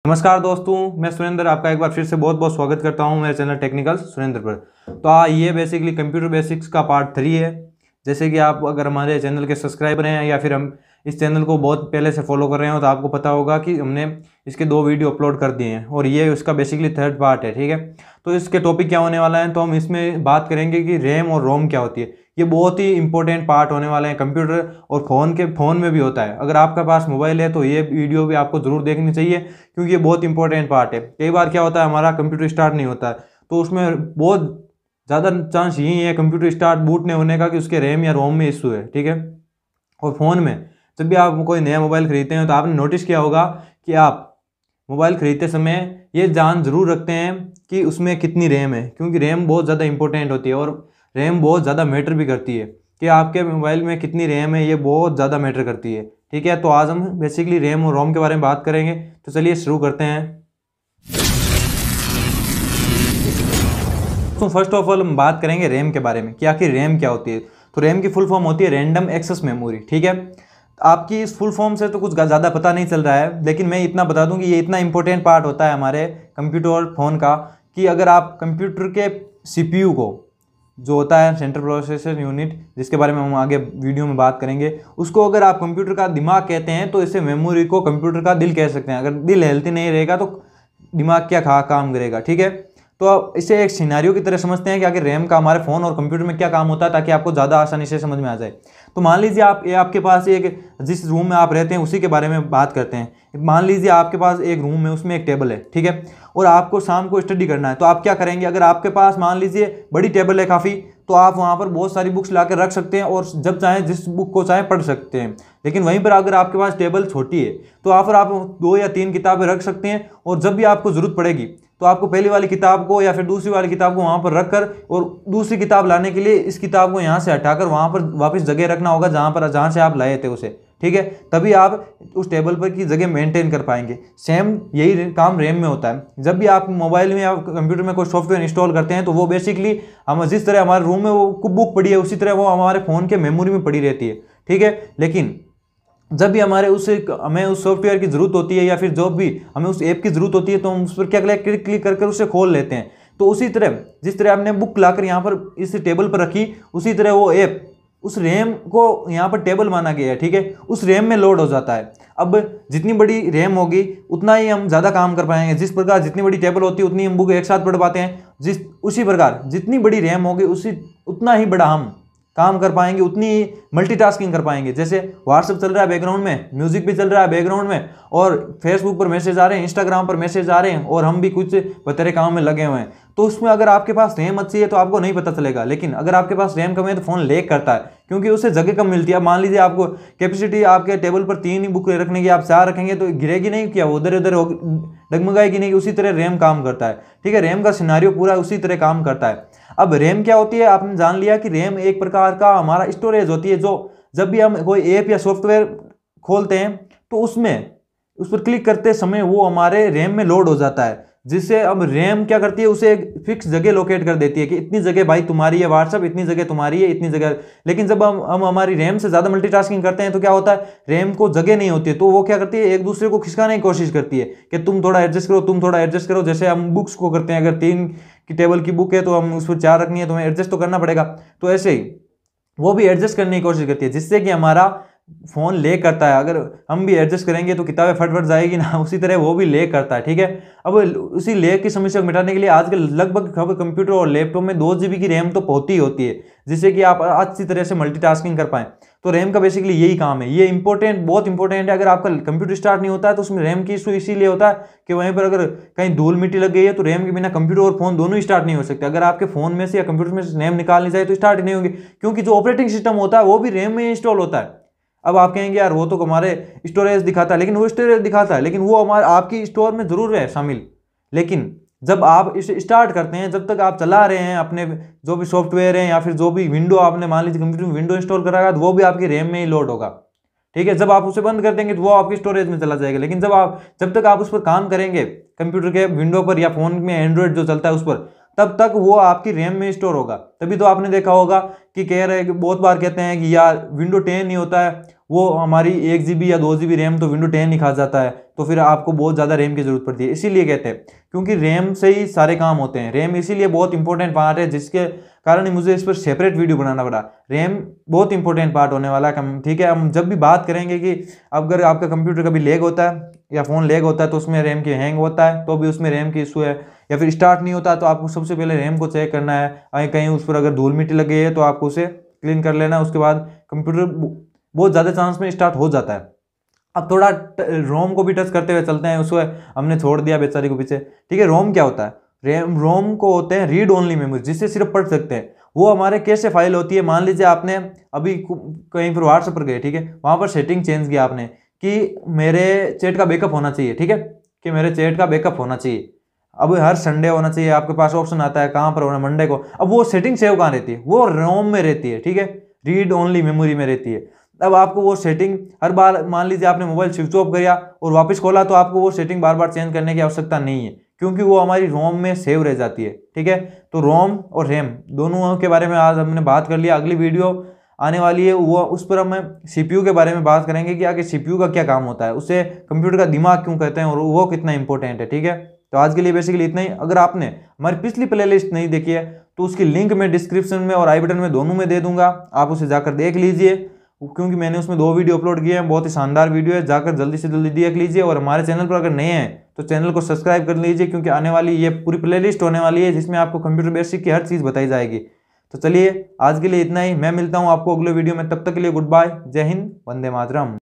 नमस्कार दोस्तों, मैं सुरेंद्र आपका एक बार फिर से बहुत बहुत स्वागत करता हूं मेरे चैनल टेक्निकल सुरेंद्र पर। तो ये बेसिकली कंप्यूटर बेसिक्स का पार्ट 3 है। जैसे कि आप अगर हमारे चैनल के सब्सक्राइबर हैं या फिर हम इस चैनल को बहुत पहले से फॉलो कर रहे हो तो आपको पता होगा कि हमने इसके 2 वीडियो अपलोड कर दिए हैं और ये उसका बेसिकली 3rd पार्ट है। ठीक है, तो इसके टॉपिक क्या होने वाला है, तो हम इसमें बात करेंगे कि रैम और रोम क्या होती है। ये बहुत ही इंपॉर्टेंट पार्ट होने वाले हैं कंप्यूटर और फ़ोन में भी होता है। अगर आपके पास मोबाइल है तो ये वीडियो भी आपको ज़रूर देखनी चाहिए क्योंकि ये बहुत इंपॉर्टेंट पार्ट है। कई बार क्या होता है, हमारा कंप्यूटर स्टार्ट नहीं होता है तो उसमें बहुत ज़्यादा चांस यही है कंप्यूटर स्टार्ट बूट नहीं होने का कि उसके रैम या रोम में इशू है। ठीक है, और फ़ोन में जब भी आप कोई नया मोबाइल खरीदते हैं तो आपने नोटिस किया होगा कि आप मोबाइल खरीदते समय ये जान जरूर रखते हैं कि उसमें कितनी रैम है, क्योंकि रैम बहुत ज़्यादा इंपॉर्टेंट होती है और रैम बहुत ज़्यादा मैटर भी करती है कि आपके मोबाइल में कितनी रैम है, ये बहुत ज़्यादा मैटर करती है। ठीक है, तो आज हम बेसिकली रैम और रोम के बारे में बात करेंगे। तो चलिए शुरू करते हैं। तो फर्स्ट ऑफ ऑल हम बात करेंगे रैम के बारे में कि आखिर रैम क्या होती है। तो रैम की फुल फॉर्म होती है रैंडम एक्सेस मेमोरी। ठीक है, आपकी इस फुल फॉर्म से तो कुछ ज़्यादा पता नहीं चल रहा है, लेकिन मैं इतना बता दूं कि ये इतना इंपॉर्टेंट पार्ट होता है हमारे कंप्यूटर और फ़ोन का कि अगर आप कंप्यूटर के सीपीयू को, जो होता है सेंट्रल प्रोसेसर यूनिट, जिसके बारे में हम आगे वीडियो में बात करेंगे, उसको अगर आप कंप्यूटर का दिमाग कहते हैं तो इसे मेमोरी को कंप्यूटर का दिल कह सकते हैं। अगर दिल हेल्थी नहीं रहेगा तो दिमाग क्या काम करेगा। ठीक है, तो आप इसे एक सिनेरियो की तरह समझते हैं कि आगे रैम का हमारे फ़ोन और कंप्यूटर में क्या काम होता है, ताकि आपको ज़्यादा आसानी से समझ में आ जाए। तो मान लीजिए आपके पास एक, जिस रूम में आप रहते हैं उसी के बारे में बात करते हैं। मान लीजिए आपके पास एक रूम है, उसमें एक टेबल है। ठीक है, और आपको शाम को स्टडी करना है तो आप क्या करेंगे, अगर आपके पास मान लीजिए बड़ी टेबल है काफ़ी, तो आप वहाँ पर बहुत सारी बुक्स ला कर रख सकते हैं और जब चाहें जिस बुक को चाहें पढ़ सकते हैं। लेकिन वहीं पर अगर आपके पास टेबल छोटी है तो वहाँ पर आप 2 या 3 किताबें रख सकते हैं और जब भी आपको ज़रूरत पड़ेगी तो आपको पहली वाली किताब को या फिर दूसरी वाली किताब को वहाँ पर रख कर और दूसरी किताब लाने के लिए इस किताब को यहाँ से हटाकर वहाँ पर वापस जगह रखना होगा जहाँ से आप लाए थे उसे। ठीक है, तभी आप उस टेबल पर की जगह मेंटेन कर पाएंगे। सेम यही काम रैम में होता है। जब भी आप मोबाइल में या कंप्यूटर में कोई सॉफ्टवेयर इंस्टॉल करते हैं तो वो बेसिकली हम जिस तरह हमारे रूम में वो बुक पड़ी है उसी तरह वो हमारे फ़ोन के मेमोरी में पड़ी रहती है। ठीक है, लेकिन जब भी हमें उस सॉफ्टवेयर की ज़रूरत होती है या फिर जो भी हमें उस ऐप की ज़रूरत होती है तो हम उस पर क्या क्लिक कर उसे खोल लेते हैं। तो उसी तरह जिस तरह आपने बुक लाकर यहाँ पर इस टेबल पर रखी, उसी तरह वो ऐप उस रैम को यहाँ पर टेबल माना गया है। ठीक है, उस रैम में लोड हो जाता है। अब जितनी बड़ी रैम होगी उतना ही हम ज़्यादा काम कर पाएंगे। जिस प्रकार जितनी बड़ी टेबल होती है उतनी हम बुक एक साथ पढ़ पाते हैं। उसी प्रकार जितनी बड़ी रैम होगी उतना ही बड़ा हम काम कर पाएंगे, उतनी ही मल्टीटास्किंग कर पाएंगे। जैसे व्हाट्सएप चल रहा है बैकग्राउंड में, म्यूजिक भी चल रहा है बैकग्राउंड में, और फेसबुक पर मैसेज आ रहे हैं, इंस्टाग्राम पर मैसेज आ रहे हैं, और हम भी कुछ बतेरे काम में लगे हुए हैं। तो उसमें अगर आपके पास रैम अच्छी है तो आपको नहीं पता चलेगा, लेकिन अगर आपके पास रैम कम है तो फ़ोन लैग करता है क्योंकि उससे जगह कम मिलती है। मान लीजिए आपको कैपेसिटी आपके टेबल पर 3 ही बुक रखने की, आप 4 रखेंगे तो गिरेगी नहीं, क्या उधर उधर डगमगाएगी नहीं। उसी तरह रैम काम करता है। ठीक है, रैम का सिनेरियो पूरा उसी तरह काम करता है। अब रैम क्या होती है, आपने जान लिया कि रैम एक प्रकार का हमारा स्टोरेज होती है, जो जब भी हम कोई ऐप या सॉफ्टवेयर खोलते हैं तो उस पर क्लिक करते समय वो हमारे रैम में लोड हो जाता है, जिससे अब रैम क्या करती है, उसे एक फिक्स जगह लोकेट कर देती है कि इतनी जगह भाई तुम्हारी है व्हाट्सएप, इतनी जगह तुम्हारी है, इतनी जगह। लेकिन जब हम हमारी रैम से ज़्यादा मल्टीटास्किंग करते हैं तो क्या होता है, रैम को जगह नहीं होती है, तो वो क्या करती है, एक दूसरे को खिसकाने की कोशिश करती है कि तुम थोड़ा एडजस्ट करो, तुम थोड़ा एडजस्ट करो। जैसे हम बुक्स को करते हैं, अगर 3 की टेबल की बुक है तो हम उस पर 4 रखनी है तो हमें एडजस्ट तो करना पड़ेगा। तो ऐसे ही वो भी एडजस्ट करने की कोशिश करती है, जिससे कि हमारा फ़ोन ले करता है। अगर हम भी एडजस्ट करेंगे तो किताबें फट जाएगी ना, उसी तरह वो भी ले करता है। ठीक है, अब उसी ले की समस्या को मिटाने के लिए आजकल लगभग कंप्यूटर और लैपटॉप में 2 GB की रैम तो होती ही होती है, जिससे कि आप अच्छी तरह से मल्टीटास्किंग कर पाएँ। तो रैम का बेसिकली यही काम है। ये बहुत इंपॉर्टेंट है। अगर आपका कंप्यूटर स्टार्ट नहीं होता है तो उसमें रैम की इशू इसीलिए होता है कि वहीं पर अगर कहीं धूल मिट्टी लग गई है तो रैम के बिना कंप्यूटर और फोन दोनों ही स्टार्ट नहीं हो सकते। अगर आपके फोन में से या कंप्यूटर में से रैम निकालनी जाए तो स्टार्ट ही नहीं होंगे, क्योंकि जो ऑपरेटिंग सिस्टम होता है वो भी रैम में इंस्टॉल होता है। अब आप कहेंगे यार वो तो हमारे स्टोरेज दिखाता है, लेकिन वो स्टोरेज दिखाता है, लेकिन वो हमारे आपकी स्टोर में जरूर है शामिल। लेकिन जब आप इसे स्टार्ट करते हैं, जब तक आप चला रहे हैं अपने जो भी सॉफ्टवेयर है या फिर जो भी विंडो आपने मान लीजिए कंप्यूटर में विंडो इंस्टॉल करा है तो वो भी आपकी रैम में ही लोड होगा। ठीक है, जब आप उसे बंद कर देंगे तो वो आपकी स्टोरेज में चला जाएगा। लेकिन जब तक आप उस पर काम करेंगे कंप्यूटर के विंडो पर या फोन में एंड्रॉइड जो चलता है उस पर, तब तक वो आपकी रैम में स्टोर होगा। तभी तो आपने देखा होगा कि कह रहे हैं कि बहुत बार कहते हैं कि यार विंडो 10 नहीं होता है, वो हमारी 1 GB या 2 GB रैम तो विंडो 10 ही खा जाता है, तो फिर आपको बहुत ज़्यादा रैम की जरूरत पड़ती है। इसीलिए कहते हैं क्योंकि रैम से ही सारे काम होते हैं। रैम इसीलिए बहुत इंपॉर्टेंट पार्ट है, जिसके कारण मुझे इस पर सेपरेट वीडियो बनाना पड़ा। रैम बहुत इंपॉर्टेंट पार्ट होने वाला है, ठीक है। हम जब भी बात करेंगे कि अगर आपका कंप्यूटर कभी लेग होता है या फ़ोन लेग होता है तो उसमें रैम की हैंग होता है, तो भी उसमें रैम की इशू है, या फिर स्टार्ट नहीं होता, तो आपको सबसे पहले रैम को चेक करना है। कहीं उस पर अगर धूल मिट्टी लगी है तो आपको उसे क्लीन कर लेना है। उसके बाद कंप्यूटर बहुत ज़्यादा चांस में स्टार्ट हो जाता है। अब थोड़ा रोम को भी टच करते हुए चलते हैं, उसको हमने छोड़ दिया बेचारी को पीछे, ठीक है। रोम क्या होता है? रोम को होते हैं रीड ओनली मेमोरी, जिससे सिर्फ पढ़ सकते हैं। वो हमारे कैसे फाइल होती है, मान लीजिए आपने अभी कहीं पर व्हाट्सएप पर गए, ठीक है, वहां पर सेटिंग चेंज किया आपने कि मेरे चैट का बैकअप होना चाहिए, ठीक है, कि मेरे चैट का बैकअप होना चाहिए। अब हर संडे होना चाहिए, आपके पास ऑप्शन आता है कहाँ पर होना, मंडे को। अब वो सेटिंग सेव कहाँ रहती है? वो रोम में रहती है, ठीक है, रीड ओनली मेमोरी में रहती है। अब आपको वो सेटिंग हर बार, मान लीजिए आपने मोबाइल स्विच ऑफ किया और वापस खोला, तो आपको वो सेटिंग बार बार चेंज करने की आवश्यकता नहीं है, क्योंकि वो हमारी रोम में सेव रह जाती है, ठीक है। तो रोम और रैम दोनों के बारे में आज हमने बात कर लिया। अगली वीडियो आने वाली है, वो उस पर हम CPU के बारे में बात करेंगे कि आगे CPU का क्या काम होता है, उसे कंप्यूटर का दिमाग क्यों कहते हैं और वो कितना इंपॉर्टेंट है, ठीक है। तो आज के लिए बेसिकली इतना ही। अगर आपने हमारी पिछली प्लेलिस्ट नहीं देखी है तो उसकी लिंक मैं डिस्क्रिप्शन में और आई बटन में दोनों में दे दूंगा, आप उसे जाकर देख लीजिए, क्योंकि मैंने उसमें 2 वीडियो अपलोड किए हैं, बहुत ही शानदार वीडियो है, जाकर जल्दी से जल्दी देख लीजिए। और हमारे चैनल पर अगर नए हैं तो चैनल को सब्सक्राइब कर लीजिए, क्योंकि आने वाली ये पूरी प्लेलिस्ट होने वाली है जिसमें आपको कंप्यूटर बेसिक की हर चीज़ बताई जाएगी। तो चलिए आज के लिए इतना ही, मैं मिलता हूँ आपको अगले वीडियो में, तब तक के लिए गुड बाय, जय हिंद, वंदे मातरम।